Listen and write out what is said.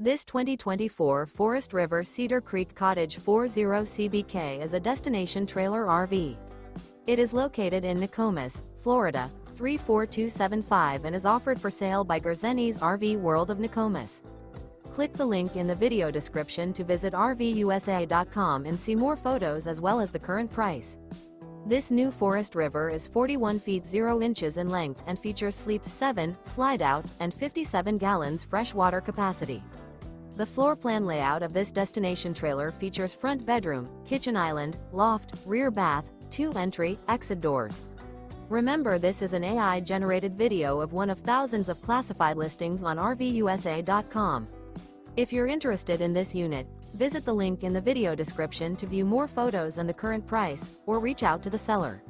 This 2024 Forest River Cedar Creek Cottage 40 CBK is a destination trailer RV. It is located in Nokomis, Florida, 34275 and is offered for sale by Gerzeny's RV World of Nokomis. Click the link in the video description to visit RVUSA.com and see more photos as well as the current price. This new Forest River is 41 feet 0 inches in length and features sleeps 7, Slideout, and 57 gallons fresh water capacity. The floor plan layout of this destination trailer features front bedroom, kitchen island, loft, rear bath, 2 entry, exit doors. Remember, this is an AI-generated video of one of thousands of classified listings on RVUSA.com. If you're interested in this unit, visit the link in the video description to view more photos and the current price, or reach out to the seller.